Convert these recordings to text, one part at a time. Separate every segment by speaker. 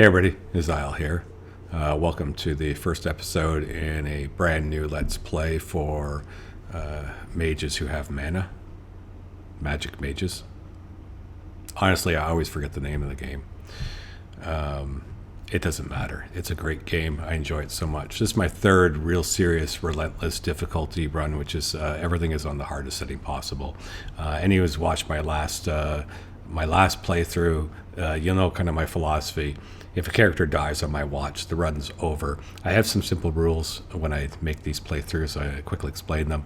Speaker 1: Hey everybody, Isile here. Welcome to the first episode in a brand new Let's Play for mages who have mana. Magic mages. Honestly, I always forget the name of the game. It doesn't matter. It's a great game. I enjoy it so much. This is my third real serious Relentless difficulty run, which is everything is on the hardest setting possible. Anyone who's watched my last playthrough, you'll know kind of my philosophy. If a character dies on my watch, the run's over. I have some simple rules when I make these playthroughs. I quickly explain them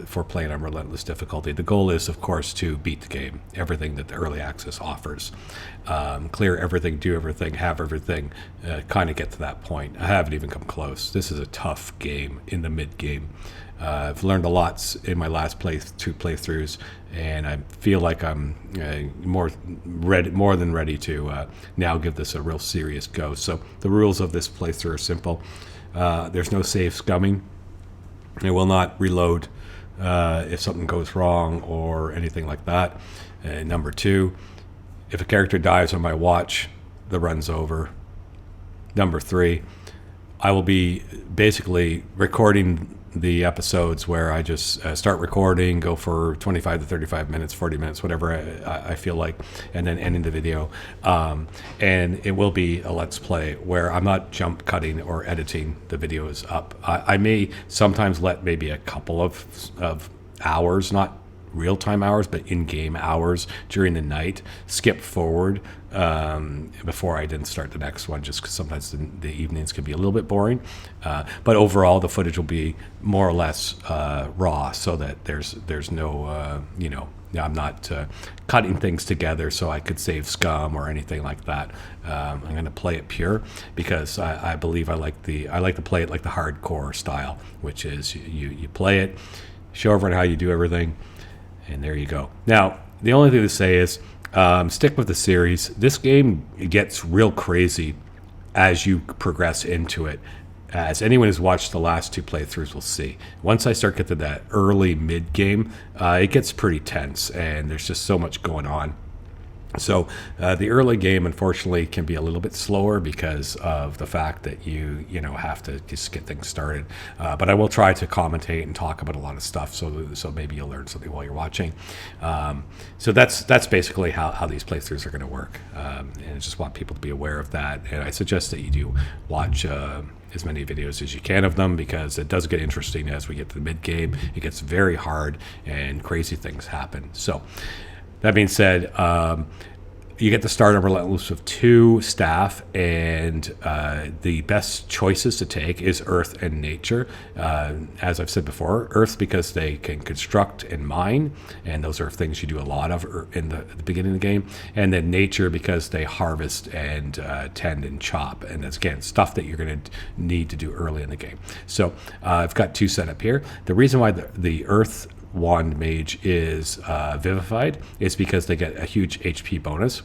Speaker 1: for playing on Relentless difficulty. The goal is, of course, to beat the game, everything that the early access offers. Clear everything, do everything, have everything, kind of get to that point. I haven't even come close. This is a tough game in the mid-game. I've learned a lot in my last two playthroughs, and I feel like I'm more than ready to now give this a real serious go. So the rules of this playthrough are simple. There's no save scumming. It will not reload if something goes wrong or anything like that. Number two, if a character dies on my watch, the run's over. Number three, I will be basically recording the episodes where I just start recording, go for 25 to 35 minutes, 40 minutes, whatever I feel like, and then ending the video. And it will be a Let's Play where I'm not jump cutting or editing the videos up. I may sometimes let maybe a couple of hours, not real-time hours, but in-game hours during the night, skip forward before I then start the next one, just because sometimes the evenings can be a little bit boring. But overall, the footage will be more or less raw, so that there's no, I'm not cutting things together so I could save scum or anything like that. I'm going to play it pure because I believe I like to play it like the hardcore style, which is you play it, show everyone how you do everything, and there you go. Now, the only thing to say is stick with the series. This game gets real crazy as you progress into it. As anyone who's watched the last two playthroughs will see. Once I start getting to that early mid-game, it gets pretty tense, and there's just so much going on. So the early game, unfortunately, can be a little bit slower because of the fact that you have to just get things started. But I will try to commentate and talk about a lot of stuff, so maybe you'll learn something while you're watching. So that's basically how these playthroughs are going to work. And I just want people to be aware of that. And I suggest that you do watch as many videos as you can of them, because it does get interesting as we get to the mid-game. It gets very hard and crazy things happen. So that being said, you get to start on Relentless with 2 staff, and the best choices to take is Earth and Nature. As I've said before, Earth because they can construct and mine, and those are things you do a lot of in the beginning of the game. And then Nature because they harvest and tend and chop, and that's, again, stuff that you're going to need to do early in the game. So I've got 2 set up here. The reason why the Earth Wand Mage is vivified is because they get a huge HP bonus,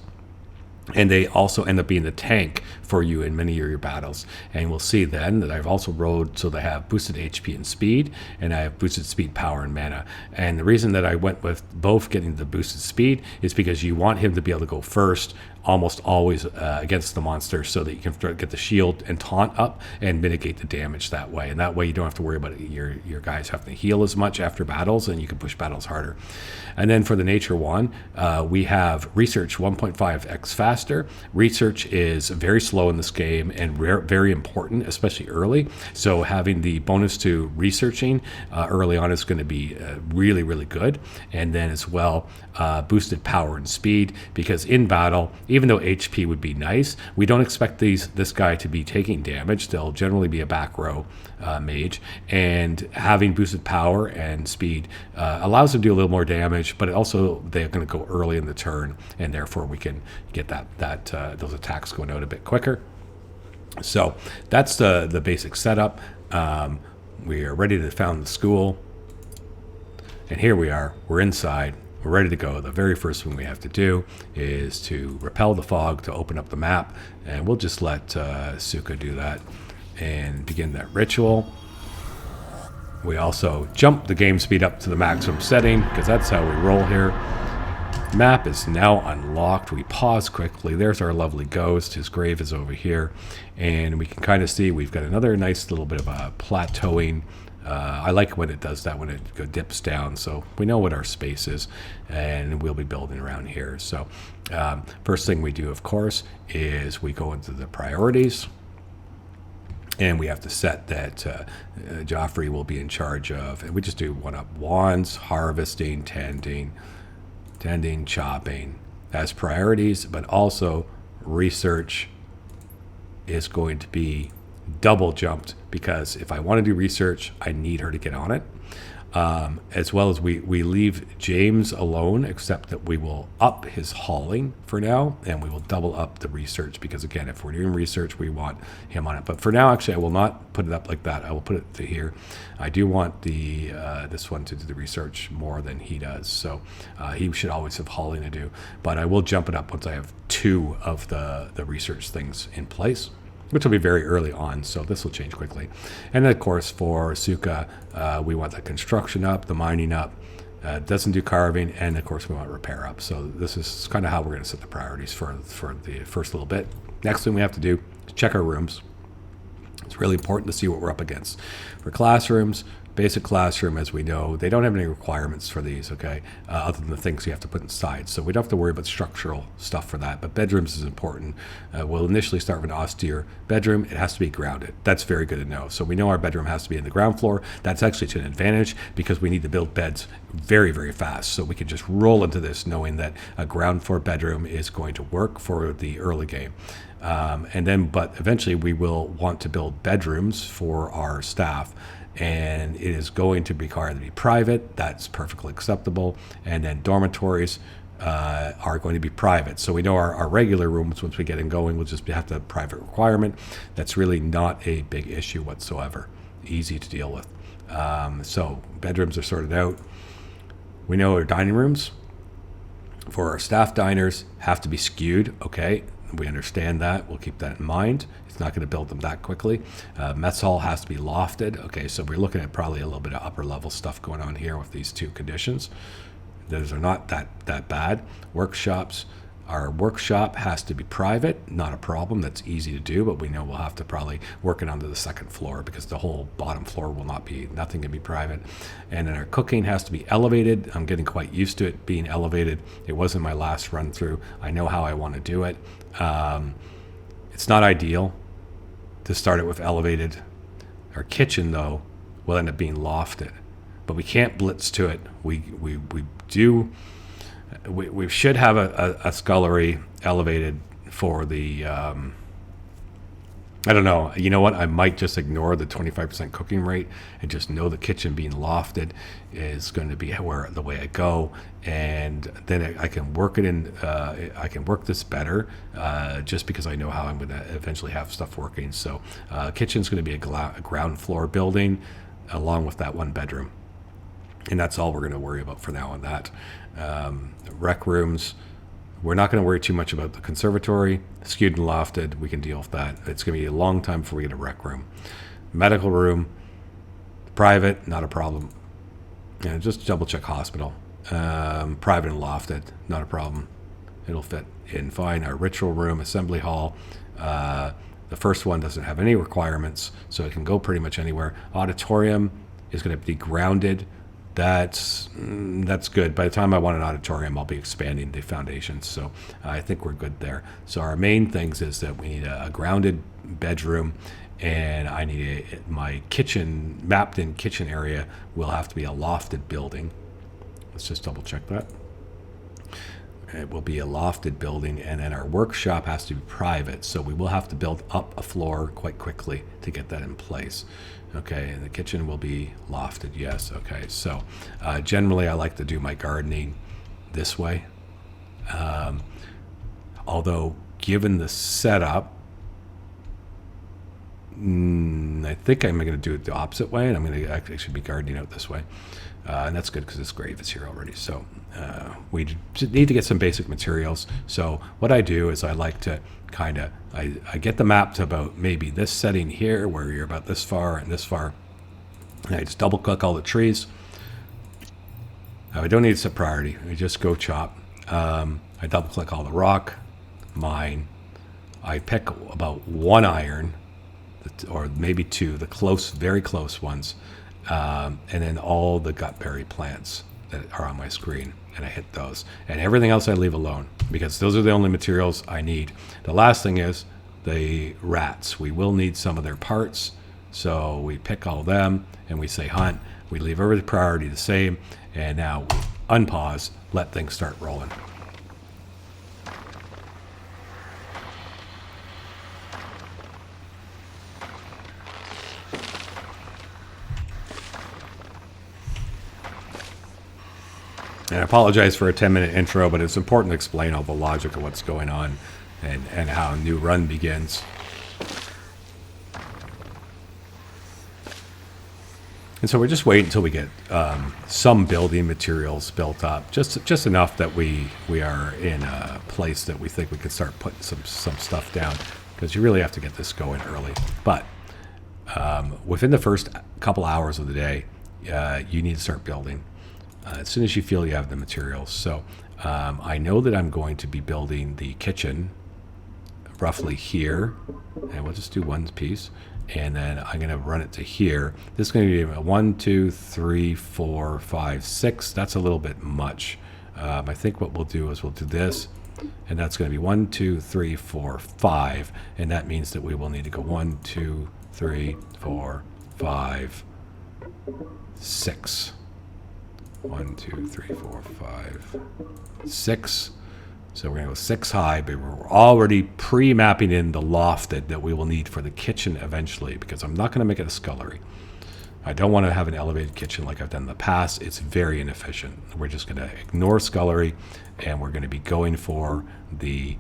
Speaker 1: and they also end up being the tank for you in many of your battles. And we'll see then that I've also rolled so they have boosted HP and speed, and I have boosted speed, power, and mana. And the reason that I went with both getting the boosted speed is because you want him to be able to go first almost always against the monster, so that you can get the shield and taunt up and mitigate the damage that way. And that way you don't have to worry about your guys having to heal as much after battles, and you can push battles harder. And then for the Nature Wand, we have Research 1.5x faster. Research is very slow in this game and very important, especially early. So having the bonus to researching early on is going to be really, really good. And then as well, boosted power and speed, because in battle, even though HP would be nice, we don't expect this guy to be taking damage. They'll generally be a back row mage, and having boosted power and speed allows them to do a little more damage, but also they're going to go early in the turn, and therefore we can get those attacks going out a bit quicker. So that's the basic setup. We are ready to found the school, and here we are. We're inside. We're ready to go. The very first thing we have to do is to repel the fog to open up the map, and we'll just let Suka do that and begin that ritual. We also jump the game speed up to the maximum setting, because that's how we roll here. Map is now unlocked. We pause quickly. There's our lovely ghost. His grave is over here. And we can kind of see we've got another nice little bit of a plateauing. I like when it does that, when it dips down. So we know what our space is, and we'll be building around here. So first thing we do, of course, is we go into the priorities. And we have to set that Joffrey will be in charge of, and we just do one up wands, harvesting, tending, chopping as priorities, but also research is going to be double jumped, because if I want to do research, I need her to get on it. As well as we leave James alone, except that we will up his hauling for now, and we will double up the research, because again, if we're doing research, we want him on it. But for now, actually, I will not put it up like that. I will put it to here. I do want the this one to do the research more than he does, so he should always have hauling to do. But I will jump it up once I have 2 of the research things in place, which will be very early on, so this will change quickly. And then, of course, for Suka, we want the construction up, the mining up, doesn't do carving, and of course we want repair up. So this is kind of how we're going to set the priorities for the first little bit. Next thing we have to do is check our rooms. It's really important to see what we're up against. For classrooms, basic classroom, as we know, they don't have any requirements for these, okay, other than the things you have to put inside. So we don't have to worry about structural stuff for that, but bedrooms is important. We'll initially start with an austere bedroom. It has to be grounded. That's very good to know. So we know our bedroom has to be in the ground floor. That's actually to an advantage, because we need to build beds very, very fast. So we can just roll into this knowing that a ground floor bedroom is going to work for the early game. But eventually we will want to build bedrooms for our staff, and it is going to require to be private. That's perfectly acceptable. And then dormitories are going to be private. So we know our regular rooms, once we get them going, we'll just have to have a private requirement. That's really not a big issue whatsoever. Easy to deal with. So bedrooms are sorted out. We know our dining rooms for our staff diners have to be skewed, okay? We understand that. We'll keep that in mind. It's not going to build them that quickly. Mess hall has to be lofted. Okay, so we're looking at probably a little bit of upper level stuff going on here with these 2 conditions. Those are not that bad. Workshops. Our workshop has to be private. Not a problem. That's easy to do, but we know we'll have to probably work it onto the 2nd floor, because the whole bottom floor will not be, nothing can be private. And then our cooking has to be elevated. I'm getting quite used to it being elevated. It wasn't my last run through. I know how I want to do it. It's not ideal to start it with elevated. Our kitchen, though, will end up being lofted, but we can't blitz to it. We should have a scullery elevated for the I don't know. You know what? I might just ignore the 25% cooking rate and just know the kitchen being lofted is going to be the way I go, and then I can work it in. I can work this better, just because I know how I'm going to eventually have stuff working. So, kitchen's going to be a ground floor building, along with that 1 bedroom, and that's all we're going to worry about for now on that. Rec rooms. We're not going to worry too much about the conservatory. Skewed and lofted, we can deal with that. It's going to be a long time before we get a rec room. Medical room, private, not a problem. Just double check hospital. Private and lofted, not a problem. It'll fit in fine. Our ritual room, assembly hall. The first one doesn't have any requirements, so it can go pretty much anywhere. Auditorium is going to be grounded. That's good. By the time I want an auditorium, I'll be expanding the foundations. So I think we're good there. So our main things is that we need a grounded bedroom, and I need my kitchen, mapped in kitchen area will have to be a lofted building. Let's just double check that. It will be a lofted building, and then our workshop has to be private. So we will have to build up a floor quite quickly to get that in place. Okay, and the kitchen will be lofted, yes. Okay, so generally I like to do my gardening this way. Although, given the setup, I think I'm going to do it the opposite way, and I'm going to actually be gardening out this way. And that's good because this grave is here already. So we need to get some basic materials. So what I do is I like to I get the map to about maybe this setting here where you're about this far and this far. And I just double click all the trees. I don't need to set priority. I just go chop. I double click all the rock, mine. I pick about 1 iron, or maybe 2, the close, very close ones, and then all the gutberry plants that are on my screen, and I hit those. And everything else I leave alone, because those are the only materials I need. The last thing is the rats. We will need some of their parts, so we pick all them, and we say hunt. We leave every priority the same, and now we unpause, let things start rolling. And I apologize for a 10-minute intro, but it's important to explain all the logic of what's going on and how a new run begins. And so we're just waiting until we get some building materials built up, just enough that we are in a place that we think we can start putting some stuff down, because you really have to get this going early. But within the first couple hours of the day, you need to start building. As soon as you feel you have the materials. So I know that I'm going to be building the kitchen roughly here, and we'll just do one piece, and then I'm going to run it to here. This is going to be 1, 2, 3, 4, 5, 6. That's a little bit much. I think what we'll do is we'll do this, and that's going to be 1, 2, 3, 4, 5, and that means that we will need to go 1, 2, 3, 4, 5, 6. 1, 2, 3, 4, 5, 6. So we're going to go 6 high, but we're already pre-mapping in the loft that we will need for the kitchen eventually, because I'm not going to make it a scullery. I don't want to have an elevated kitchen like I've done in the past. It's very inefficient. We're just going to ignore scullery, and we're going to be going for the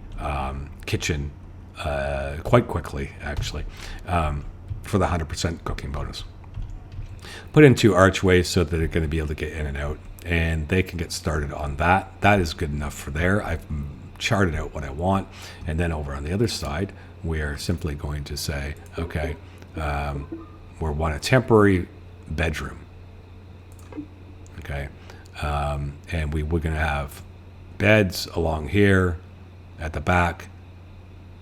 Speaker 1: kitchen quite quickly, actually, for the 100% cooking bonus. Put in 2 archways so that they're going to be able to get in and out, and they can get started on that. That is good enough for there. I've charted out what I want, and then over on the other side, we're simply going to say, okay, we want a temporary bedroom, okay, and we're going to have beds along here at the back,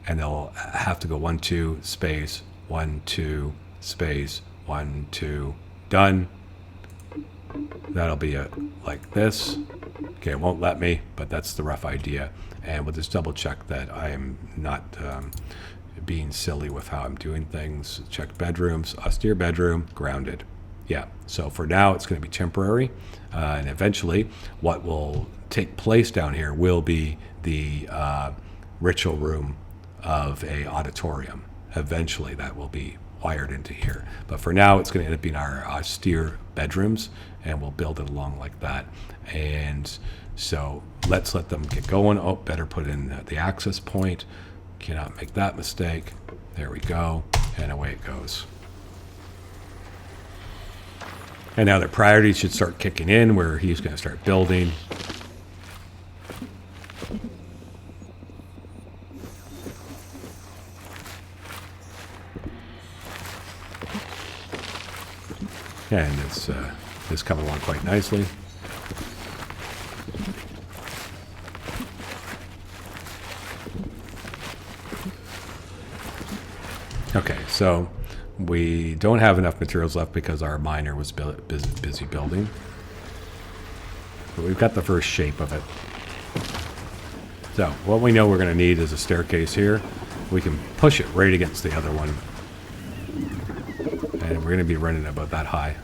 Speaker 1: and they'll have to go 1, 2, space, 1, 2, space, 1, 2, done. That'll be like this. Okay, it won't let me, but that's the rough idea. And we'll just double check that I am not being silly with how I'm doing things. Check bedrooms, austere bedroom, grounded. Yeah, so for now it's going to be temporary. And eventually what will take place down here will be the ritual room of a auditorium. Eventually that will be wired into here, but for now it's going to end up being our austere bedrooms, and we'll build it along like that. And so let's let them get going. Oh, better put in the access point. Cannot make that mistake. There we go, and away it goes. And now their priorities should start kicking in, where he's going to start building. And it's coming along quite nicely. Okay, so we don't have enough materials left because our miner was busy building. But we've got the first shape of it. So what we know we're going to need is a staircase here. We can push it right against the other one. And we're going to be running about that high.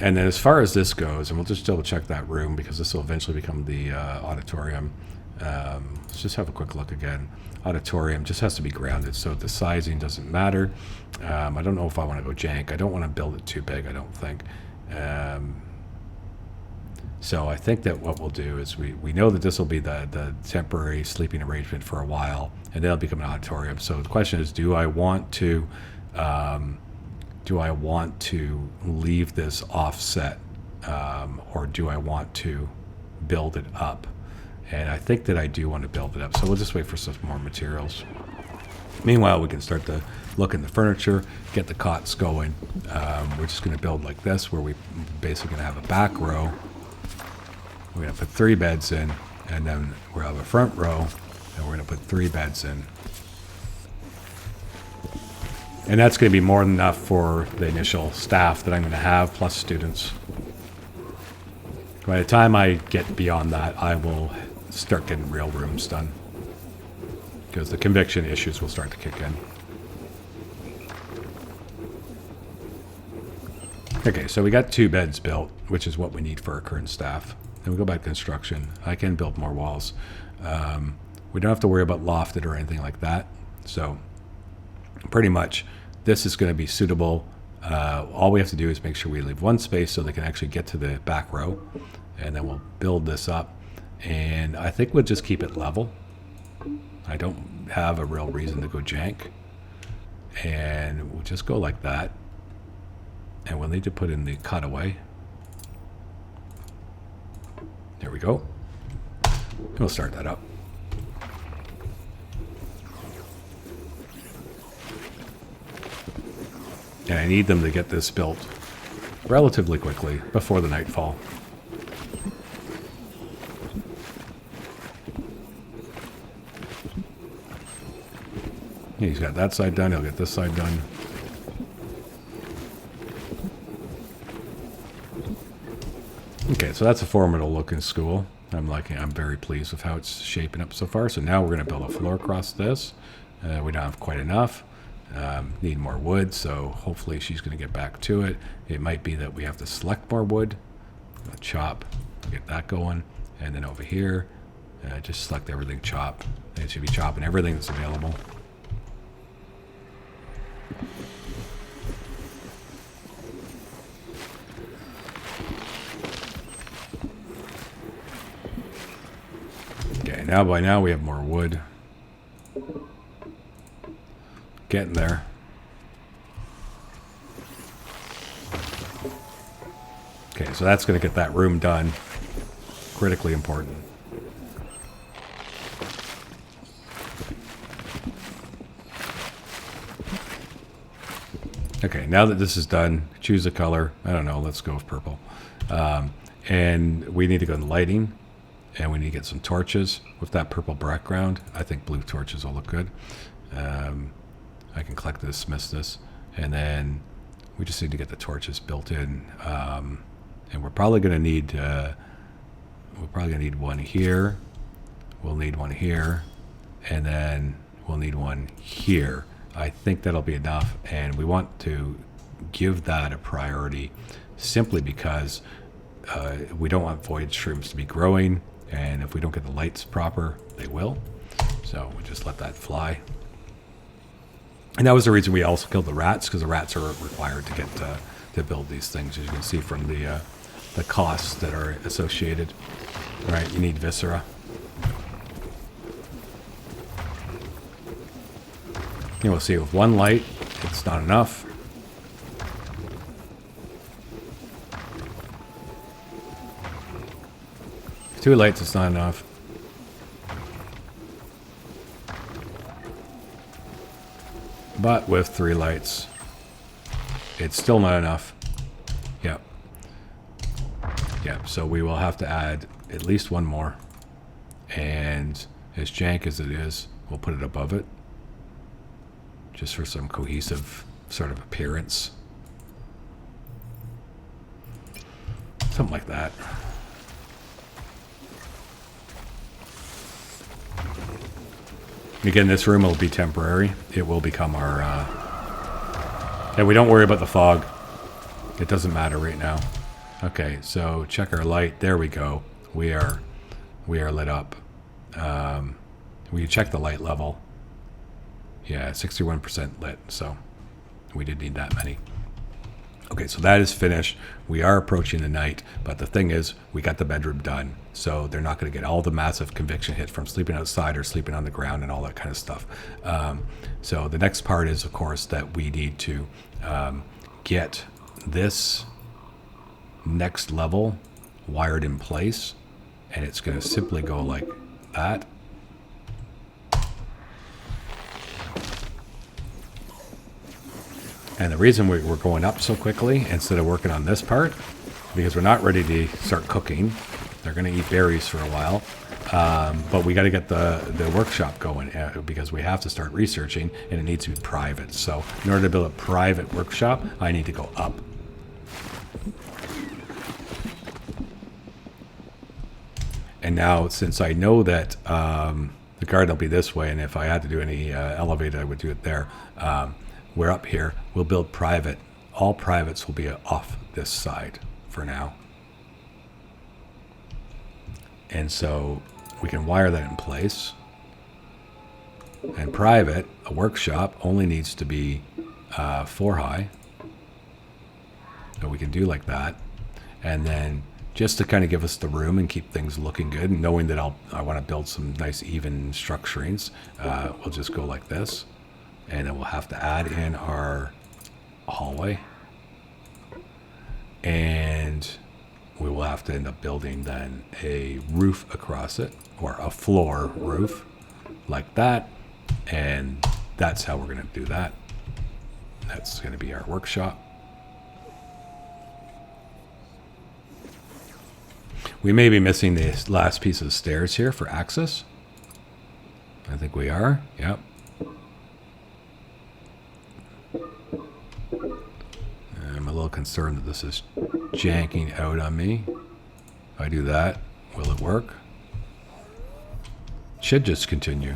Speaker 1: And then as far as this goes, and we'll just double check that room because this will eventually become the auditorium. Let's just have a quick look again. Auditorium just has to be grounded, so the sizing doesn't matter. I don't know if I want to go jank. I don't want to build it too big, I don't think. So I think that what we'll do is we know that this will be the temporary sleeping arrangement for a while, and then it'll become an auditorium. So the question is, do I want to leave this offset, or do I want to build it up? And I think that I do want to build it up. So we'll just wait for some more materials. Meanwhile, we can start to look in the furniture, get the cots going. We're just going to build like this, where we basically going to have a back row. We're going to put 3 beds in, and then we'll have a front row, and we're going to put 3 beds in. And that's going to be more than enough for the initial staff that I'm going to have, plus students. By the time I get beyond that, I will start getting real rooms done, because the conviction issues will start to kick in. Okay, so we got 2 beds built, which is what we need for our current staff. Then we go back to construction. I can build more walls. We don't have to worry about lofted or anything like that. So pretty much this is going to be suitable. All we have to do is make sure we leave one space so they can actually get to the back row. And then we'll build this up. And I think we'll just keep it level. I don't have a real reason to go jank. And we'll just go like that. And we'll need to put in the cutaway. There we go. We'll start that up. And I need them to get this built relatively quickly before the nightfall. He's got that side done, he'll get this side done. Okay, so that's a formidable looking school. I'm very pleased with how it's shaping up so far. So now we're going to build a floor across this. We don't have quite enough. Need more wood, so hopefully she's going to get back to it. It might be that we have to select more wood. Chop, get that going. And then over here, just select everything, chop. It should be chopping everything that's available. Okay, by now we have more wood. Getting there. Okay, so that's going to get that room done. Critically important. Okay, now that this is done, choose a color. I don't know, let's go with purple. And we need to go to lighting. And we need to get some torches with that purple background. I think blue torches will look good. I can collect this, dismiss this, and then we just need to get the torches built in. And we're probably going to need one here. We'll need one here, and then we'll need one here. I think that'll be enough, and we want to give that a priority simply because we don't want void shrooms to be growing. And if we don't get the lights proper, they will. So we just let that fly. And that was the reason we also killed the rats, because the rats are required to get to build these things, as you can see from the costs that are associated. All right, you need viscera. And we'll see with one light, it's not enough. Two lights, it's not enough. But with 3 lights, it's still not enough. Yep. Yep, so we will have to add at least one more. And as jank as it is, we'll put it above it. Just for some cohesive sort of appearance. Something like that. Again, this room will be temporary. It will become our... And we don't worry about the fog. It doesn't matter right now. Okay, so check our light. There we go. We are lit up. We check the light level. Yeah, 61% lit, so we did need that many. Okay, so that is finished. We are approaching the night, but the thing is, we got the bedroom done, so they're not going to get all the massive conviction hits from sleeping outside or sleeping on the ground and all that kind of stuff. So the next part is, of course, that we need to get this next level wired in place, and it's going to simply go like that. And the reason we're going up so quickly instead of working on this part, because we're not ready to start cooking. They're going to eat berries for a while. But we got to get the workshop going because we have to start researching, and it needs to be private. So in order to build a private workshop, I need to go up. And now, since I know that the garden will be this way, and if I had to do any elevator, I would do it there. We're up here. We'll build private. All privates will be off this side for now. And so we can wire that in place. And private, a workshop, only needs to be 4 high. So we can do like that. And then just to kind of give us the room and keep things looking good, and knowing that I want to build some nice even structurings, we'll just go like this. And then we'll have to add in our hallway. And we will have to end up building then a roof across it, or a floor roof like that. And that's how we're going to do that. That's going to be our workshop. We may be missing the last piece of stairs here for access. I think we are. Yep. I'm a little concerned that this is janking out on me. If I do that, will it work? It should just continue.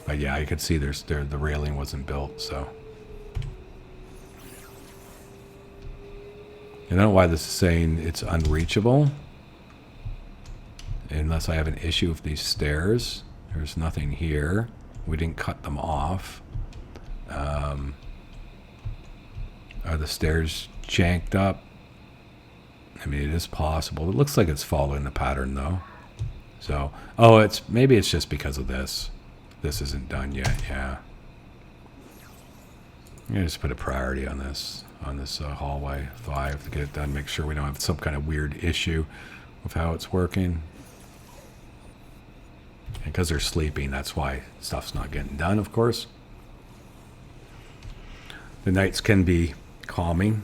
Speaker 1: But yeah, you can see the railing wasn't built, so. I don't know why this is saying it's unreachable. Unless I have an issue with these stairs. There's nothing here. We didn't cut them off. Are the stairs janked up? I mean, it is possible. It looks like it's following the pattern, though. So, maybe it's just because of this. This isn't done yet, yeah. I'm going to just put a priority on this hallway 5 to get it done. Make sure we don't have some kind of weird issue with how it's working. And because they're sleeping, that's why stuff's not getting done, of course. The nights can be calming.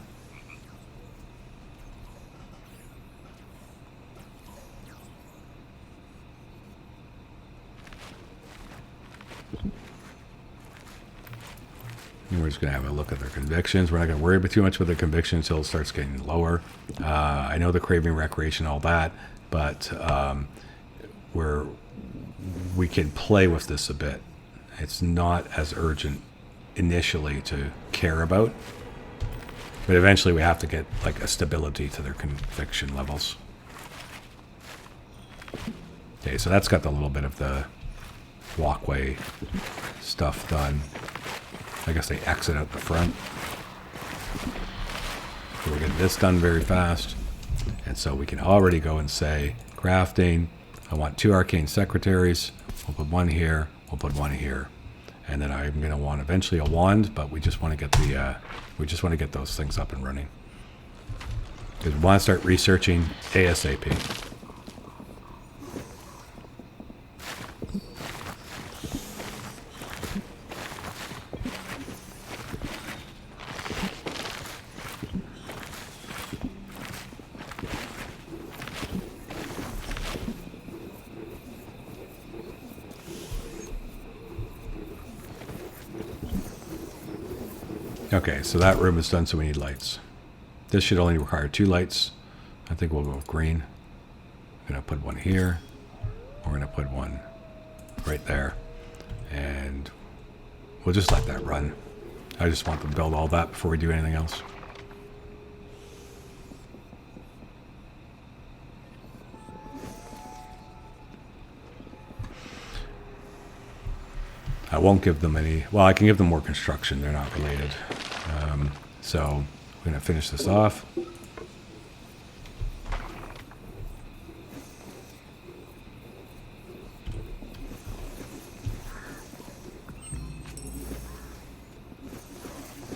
Speaker 1: And we're just going to have a look at their convictions. We're not going to worry too much with their convictions until it starts getting lower. I know the craving, recreation, all that, but we can play with this a bit. It's not as urgent initially to care about, but eventually we have to get like a stability to their conviction levels. Okay, so that's got the little bit of the walkway stuff done. I guess they exit out the front. So we're getting this done very fast. And so we can already go and say, crafting, I want 2 arcane secretaries. We'll put 1 here, we'll put 1 here. And then I'm going to want eventually a wand, but we just want to get those things up and running. Because we want to start researching ASAP. Okay, so that room is done, so we need lights. This should only require 2 lights. I think we'll go with green. I'm going to put 1 here. We're going to put 1 right there. And we'll just let that run. I just want to build all that before we do anything else. I won't give them any... Well, I can give them more construction. They're not related. So I'm going to finish this off.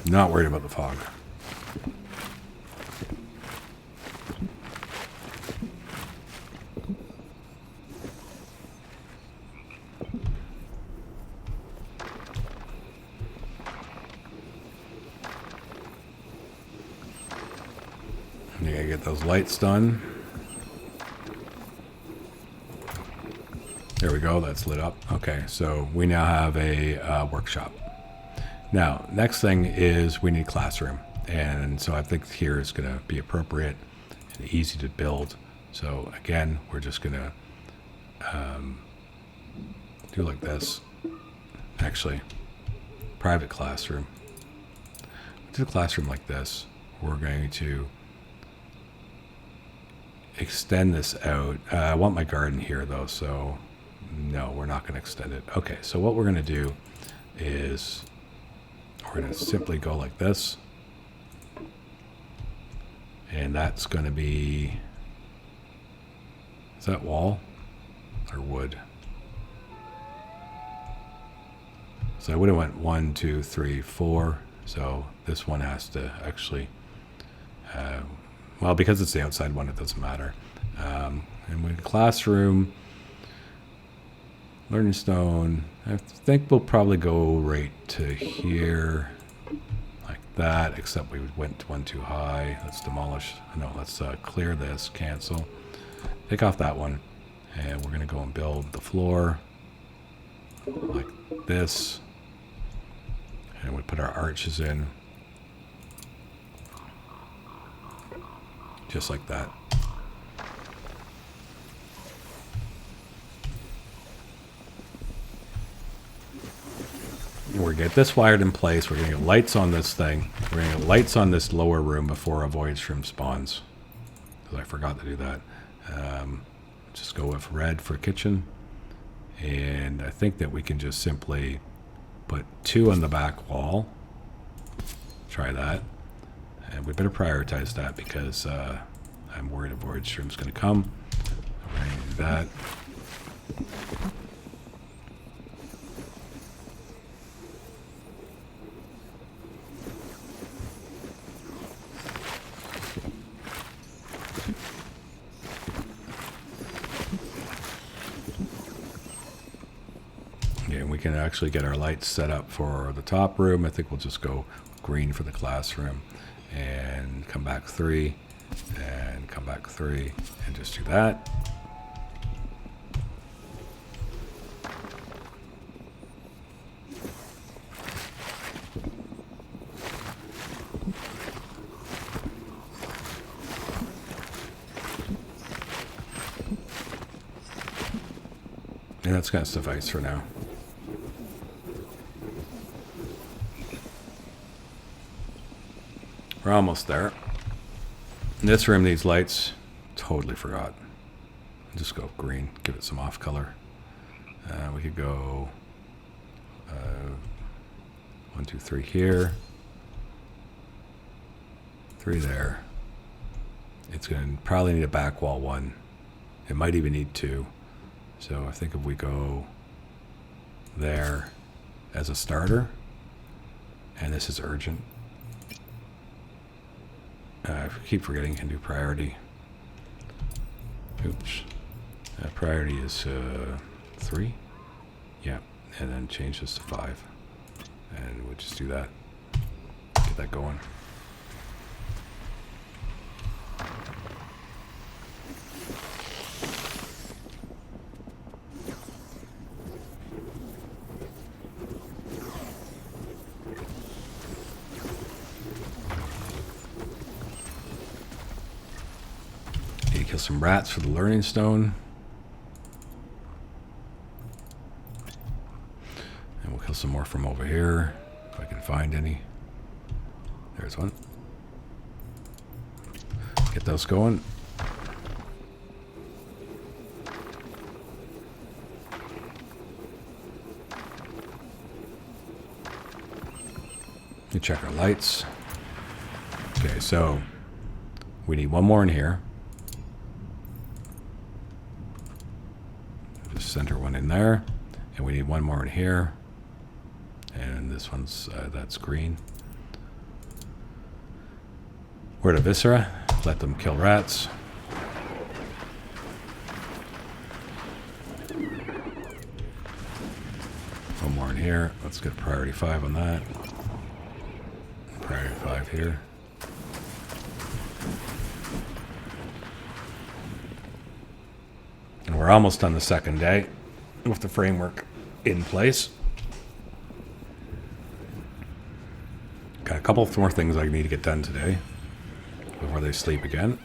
Speaker 1: Not worried about the fog. get those lights done. There we go, that's lit up. Okay, so we now have a workshop. Now, next thing is we need classroom. And so I think here is going to be appropriate and easy to build. So again, we're just going to do like this. Actually, private classroom. Do the classroom like this. We're going to extend this out. I want my garden here though, so no, we're not going to extend it. Okay, so what we're going to do is we're going to simply go like this. And that's going to be, is that wall or wood? So I would have went 1, 2, 3, 4. So this one has to actually, well, because it's the outside one, it doesn't matter. And with classroom, learning stone, I think we'll probably go right to here, like that, except we went one too high. Let's demolish, no, let's clear this, cancel. Take off that one, and we're gonna go and build the floor like this. And we put our arches in, just like that. We're gonna get this wired in place. We're gonna get lights on this thing. We're gonna get lights on this lower room before a void shroom spawns, because I forgot to do that. Just go with red for kitchen, and I think that we can just simply put 2 on the back wall. Try that. And we better prioritize that because I'm worried a void shroom's going to come. We're going to do that. And we can actually get our lights set up for the top room. I think we'll just go green for the classroom and come back 3 and come back 3 and just do that. And that's going to suffice for now. We're almost there. This room needs lights. Totally forgot. Just go green. Give it some off color. We could go 1, 2, 3 here. 3 there. It's going to probably need a back wall 1. It might even need 2. So I think if we go there as a starter, and this is urgent. I keep forgetting can do priority. Oops. Priority is 3. Yeah, and then change this to 5. And we'll just do that. Get that going. Kill some rats for the learning stone. And we'll kill some more from over here, if I can find any. There's one. Get those going. You check our lights. Okay, so we need 1 more in here. Center 1 in there, and we need 1 more in here, and this one's that's green. We're to Viscera, let them kill rats. 1 more in here. Let's get priority 5 on that. Priority 5 here. we're almost on the second day with the framework in place. Got a couple more things I need to get done today before they sleep again.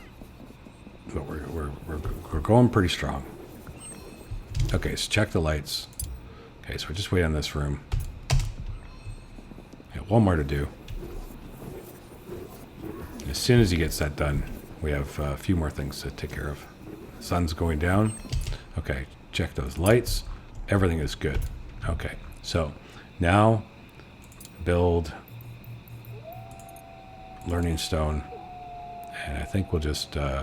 Speaker 1: But we're going pretty strong. Okay, so check the lights. Okay, so we're just waiting on this room. Yeah, one more to do. As soon as he gets that done, we have a few more things to take care of. Sun's going down. Okay, check those lights. Everything is good. Okay, so now build learning stone. And I think we'll just... No,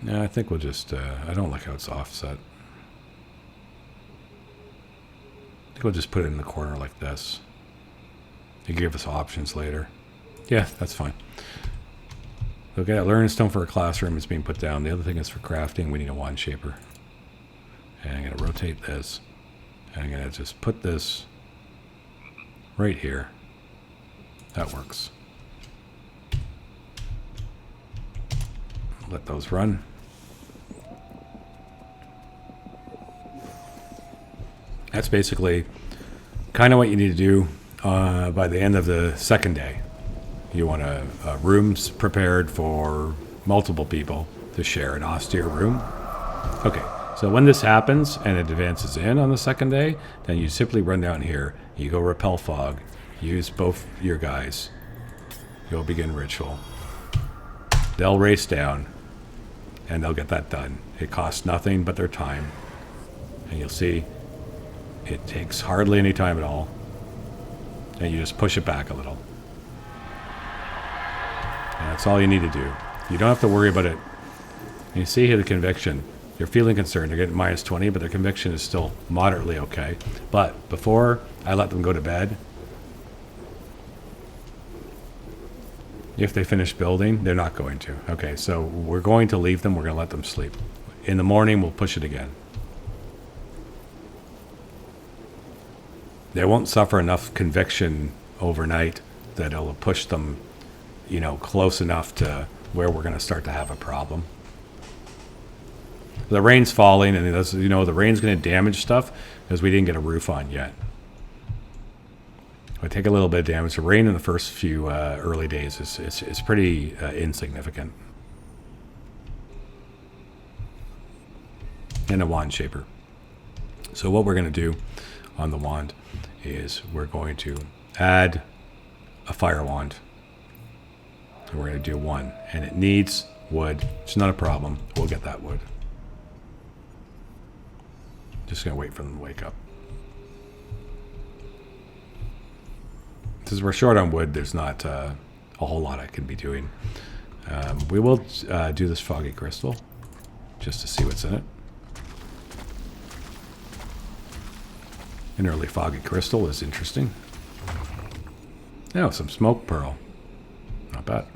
Speaker 1: I think we'll just... I don't like how it's offset. I think we'll just put it in the corner like this. You give us options later. Yeah, that's fine. Okay, learning stone for a classroom is being put down. The other thing is for crafting, we need a wand shaper. And I'm going to rotate this. And I'm going to just put this right here. That works. Let those run. That's basically kind of what you need to do by the end of the second day. You want rooms prepared for multiple people to share an austere room. Okay, so when this happens and it advances in on the second day, then you simply run down here. You go repel fog. Use both your guys. You'll begin ritual. They'll race down, and they'll get that done. It costs nothing but their time. And you'll see it takes hardly any time at all. And you just push it back a little. And that's all you need to do. You don't have to worry about it. You see here the conviction. You're feeling concerned. They're getting minus 20, but their conviction is still moderately okay. But before I let them go to bed, if they finish building, they're not going to. Okay, so we're going to leave them. We're going to let them sleep. In the morning, we'll push it again. They won't suffer enough conviction overnight that it'll push them, close enough to where we're going to start to have a problem. The rain's falling, and the rain's going to damage stuff because we didn't get a roof on yet. We take a little bit of damage. The rain in the first few early days is pretty insignificant. And a wand shaper. So what we're going to do on the wand is we're going to add a fire wand. And we're going to do one. And it needs wood. It's not a problem. We'll get that wood. Just going to wait for them to wake up. Since we're short on wood, there's not a whole lot I can be doing. We will do this foggy crystal just to see what's in it. An early foggy crystal is interesting. Oh, some smoke pearl. Not bad.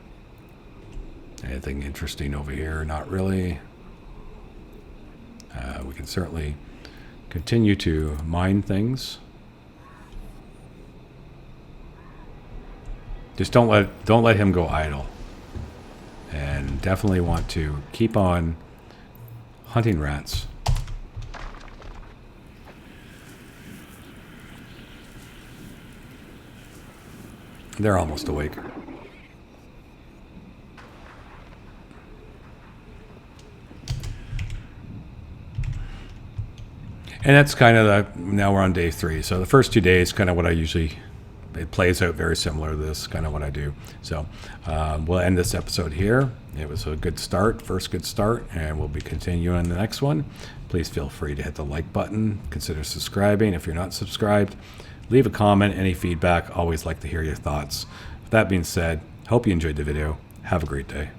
Speaker 1: Anything interesting over here? Not really. We can certainly continue to mine things. Just don't let him go idle. And definitely want to keep on hunting rats. They're almost awake. And that's kind of now we're on day 3. So the first 2 days, kind of what I usually, it plays out very similar to this, kind of what I do. So we'll end this episode here. It was a good start, first good start, and we'll be continuing the next one. Please feel free to hit the like button. Consider subscribing if you're not subscribed. Leave a comment, any feedback. Always like to hear your thoughts. With that being said, hope you enjoyed the video. Have a great day.